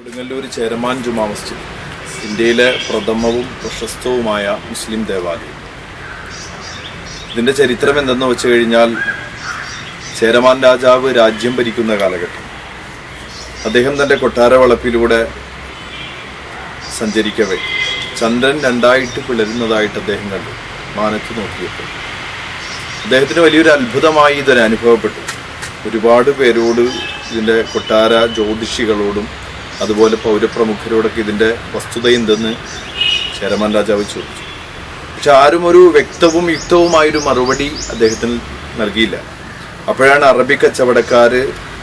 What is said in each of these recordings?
കൊടുങ്ങല്ലൂർ ചേരമാൻ ജുമാ മസ്ജിദ് ഇന്ത്യയിലെ പ്രഥമവും പ്രശസ്തവുമായ മുസ്ലിം ദേവാലയം. ഇതിൻ്റെ ചരിത്രം എന്തെന്ന് വെച്ച് കഴിഞ്ഞാൽ, ചേരമാൻ രാജാവ് രാജ്യം ഭരിക്കുന്ന കാലഘട്ടം അദ്ദേഹം തൻ്റെ കൊട്ടാര വളപ്പിലൂടെ സഞ്ചരിക്കവേ ചന്ദ്രൻ രണ്ടായിട്ട് പിളരുന്നതായിട്ട് അദ്ദേഹം കണ്ടു. മാനത്ത് നോക്കിയപ്പോൾ അദ്ദേഹത്തിന് വലിയൊരു അത്ഭുതമായി ഇതൊരു അനുഭവപ്പെട്ടു. ഒരുപാട് പേരോട്, ഇതിൻ്റെ കൊട്ടാര ജ്യോതിഷികളോടും അതുപോലെ പൗരപ്രമുഖരോടൊക്കെ ഇതിൻ്റെ വസ്തുത എന്തെന്ന് ചേരമാൻ രാജാവ് ചോദിച്ചു. പക്ഷെ ആരും ഒരു വ്യക്തവും യുക്തവുമായൊരു മറുപടി അദ്ദേഹത്തിന് നൽകിയില്ല. അപ്പോഴാണ് അറബി കച്ചവടക്കാർ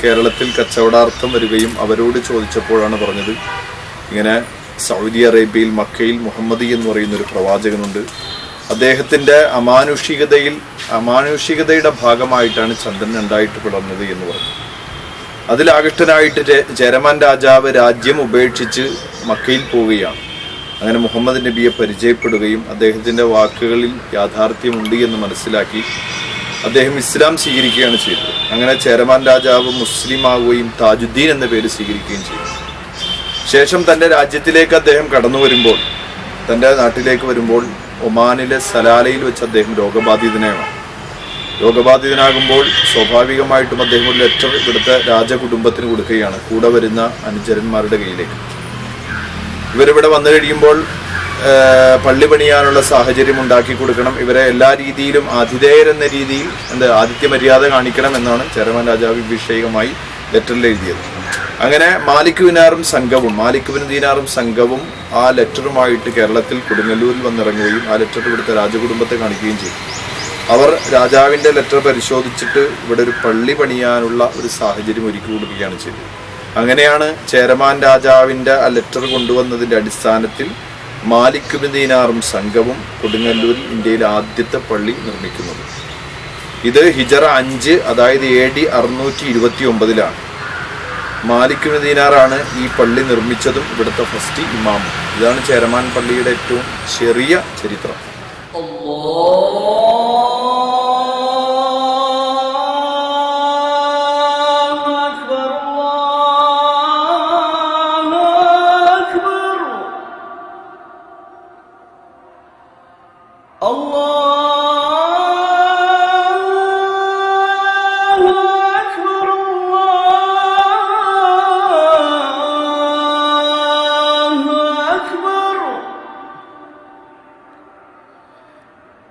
കേരളത്തിൽ കച്ചവടാർത്ഥം വരികയും അവരോട് ചോദിച്ചപ്പോഴാണ് പറഞ്ഞത്, ഇങ്ങനെ സൗദി അറേബ്യയിൽ മക്കയിൽ മുഹമ്മദി എന്ന് പറയുന്നൊരു പ്രവാചകനുണ്ട്, അദ്ദേഹത്തിൻ്റെ അമാനുഷികതയുടെ ഭാഗമായിട്ടാണ് ചന്ദ്രൻ രണ്ടായിട്ട് പിളർന്നത് എന്ന് പറഞ്ഞു. അതിലാകൃഷ്ടനായിട്ട് ചേരമാൻ രാജാവ് രാജ്യം ഉപേക്ഷിച്ച് മക്കയിൽ പോവുകയാണ്. അങ്ങനെ മുഹമ്മദ് നബിയെ പരിചയപ്പെടുകയും അദ്ദേഹത്തിൻ്റെ വാക്കുകളിൽ യാഥാർത്ഥ്യമുണ്ട് എന്ന് മനസ്സിലാക്കി അദ്ദേഹം ഇസ്ലാം സ്വീകരിക്കുകയാണ് ചെയ്തത്. അങ്ങനെ ചേരമാൻ രാജാവ് മുസ്ലിം ആവുകയും താജുദ്ദീൻ എന്ന പേര് സ്വീകരിക്കുകയും ചെയ്തു. ശേഷം തൻ്റെ രാജ്യത്തിലേക്ക് അദ്ദേഹം കടന്നു വരുമ്പോൾ, തൻ്റെ നാട്ടിലേക്ക് വരുമ്പോൾ ഒമാനിലെ സലാലയിൽ വെച്ച് അദ്ദേഹം രോഗബാധിതനാകുമ്പോൾ സ്വാഭാവികമായിട്ടും അദ്ദേഹം ഒരു ലെറ്റർ ഇവിടുത്തെ രാജകുടുംബത്തിന് കൊടുക്കുകയാണ്, കൂടെ വരുന്ന അനുചരന്മാരുടെ കയ്യിലേക്ക്. ഇവരിവിടെ വന്നു കഴിയുമ്പോൾ പള്ളി പണിയാനുള്ള സാഹചര്യം ഉണ്ടാക്കി കൊടുക്കണം, ഇവരെ എല്ലാ രീതിയിലും ആതിഥേയരെന്ന രീതിയിൽ ആതിഥ്യ മര്യാദ കാണിക്കണം എന്നാണ് ചേരമാൻ രാജാവ് വിഷയമായി ലെറ്ററിൽ എഴുതിയത്. അങ്ങനെ മാലിക് ബിൻ ദീനാറും സംഘവും ആ ലെറ്ററുമായിട്ട് കേരളത്തിൽ കൊടുങ്ങല്ലൂരിൽ വന്നിറങ്ങുകയും ആ ലെറ്റർ ഇവിടുത്തെ രാജകുടുംബത്തെ കാണിക്കുകയും ചെയ്തു. അവർ രാജാവിൻ്റെ ലെറ്റർ പരിശോധിച്ചിട്ട് ഇവിടെ ഒരു പള്ളി പണിയാനുള്ള ഒരു സാഹചര്യം ഒരുക്കി കൊടുക്കുകയാണ് ചെയ്തത്. അങ്ങനെയാണ് ചേരമാൻ രാജാവിൻ്റെ ആ ലെറ്റർ കൊണ്ടുവന്നതിൻ്റെ അടിസ്ഥാനത്തിൽ മാലിക് ബിൻ ദീനാറും സംഘവും കൊടുങ്ങല്ലൂരിൽ ഇന്ത്യയിലെ ആദ്യത്തെ പള്ളി നിർമ്മിക്കുന്നത്. ഇത് ഹിജറ 5, അതായത് AD 629 മാലിക് ബിൻ ദീനാറാണ് ഈ പള്ളി നിർമ്മിച്ചതും ഇവിടുത്തെ ഫസ്റ്റ് ഇമാമും. ഇതാണ് ചേരമാൻ പള്ളിയുടെ ഏറ്റവും ചെറിയ ചരിത്രം.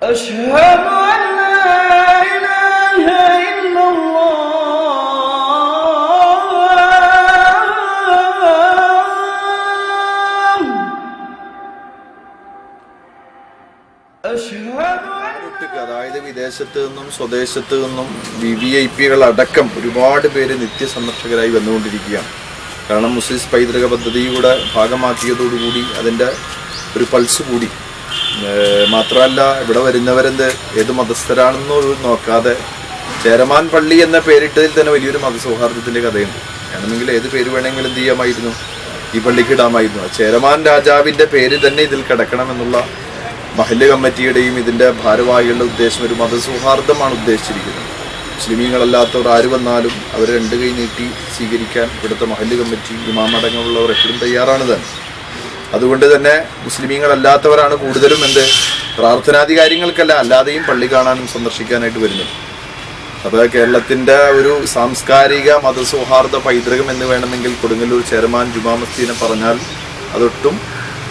أشهد أن لا إله إلا الله أشهد. അതായത് വിദേശത്ത് നിന്നും സ്വദേശത്ത് നിന്നും VIP അടക്കം ഒരുപാട് പേര് നിത്യസന്ദർശകരായി വന്നുകൊണ്ടിരിക്കുകയാണ്. കാരണം മുസ്ലിം പൈതൃക പദ്ധതിയുടെ ഭാഗമാക്കിയതോടുകൂടി അതിൻ്റെ ഒരു പൾസ് കൂടി. മാത്രമല്ല, ഇവിടെ ഏത് മതസ്ഥരാണെന്നൊരു നോക്കാതെ ചേരമാൻ പള്ളി എന്ന പേരിട്ടതിൽ തന്നെ വലിയൊരു മതസൗഹാർദ്ദത്തിൻ്റെ കഥയുണ്ട്. വേണമെങ്കിൽ ഏത് പേര് വേണമെങ്കിലും എന്ത് ചെയ്യാമായിരുന്നു, ഈ പള്ളിക്ക് ഇടാമായിരുന്നു. ചേരമാൻ രാജാവിൻ്റെ പേര് തന്നെ ഇതിൽ കിടക്കണമെന്നുള്ള മഹല്ല് കമ്മിറ്റിയുടെയും ഇതിൻ്റെ ഭാരവാഹികളുടെ ഉദ്ദേശം ഒരു മതസൗഹാർദ്ദമാണ് ഉദ്ദേശിച്ചിരിക്കുന്നത്. മുസ്ലിമീങ്ങളല്ലാത്തവർ ആര് വന്നാലും അവർ രണ്ട് കൈ നീട്ടി സ്വീകരിക്കാൻ ഇവിടുത്തെ മഹല്ല് കമ്മിറ്റി, ഇമാം അടക്കമുള്ളവർ എപ്പോഴും തയ്യാറാണ് തന്നെ. അതുകൊണ്ട് തന്നെ മുസ്ലിമീങ്ങളല്ലാത്തവരാണ് കൂടുതലും പ്രാർത്ഥനാധികാരികൾക്കല്ല, അല്ലാതെയും പള്ളി കാണാനും സന്ദർശിക്കാനായിട്ട് വരുന്നത്. അപ്പോൾ കേരളത്തിൻ്റെ ഒരു സാംസ്കാരിക മതസൗഹാർദ്ദ പൈതൃകം എന്ന് വേണമെങ്കിൽ കൊടുങ്ങല്ലൂർ ചേരമാൻ ജുമാ മസ്ജിദിനെ പറഞ്ഞാൽ അതൊട്ടും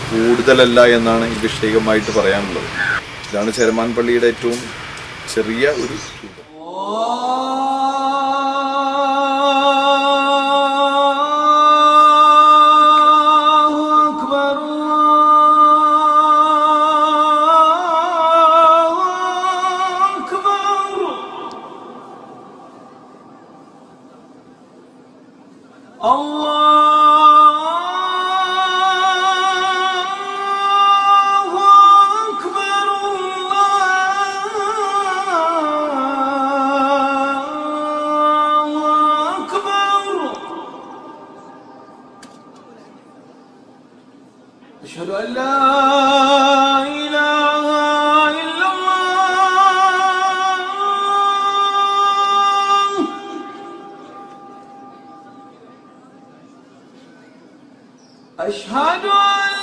കൂടുതലല്ല എന്നാണ് ഈ വിഷയമായിട്ട് പറയാനുള്ളത്. ഇതാണ് ചേരമാൻ പള്ളിയുടെ ഏറ്റവും ചെറിയ ഒരു രൂപം. أشهد أن لا إله إلا الله أشهد أن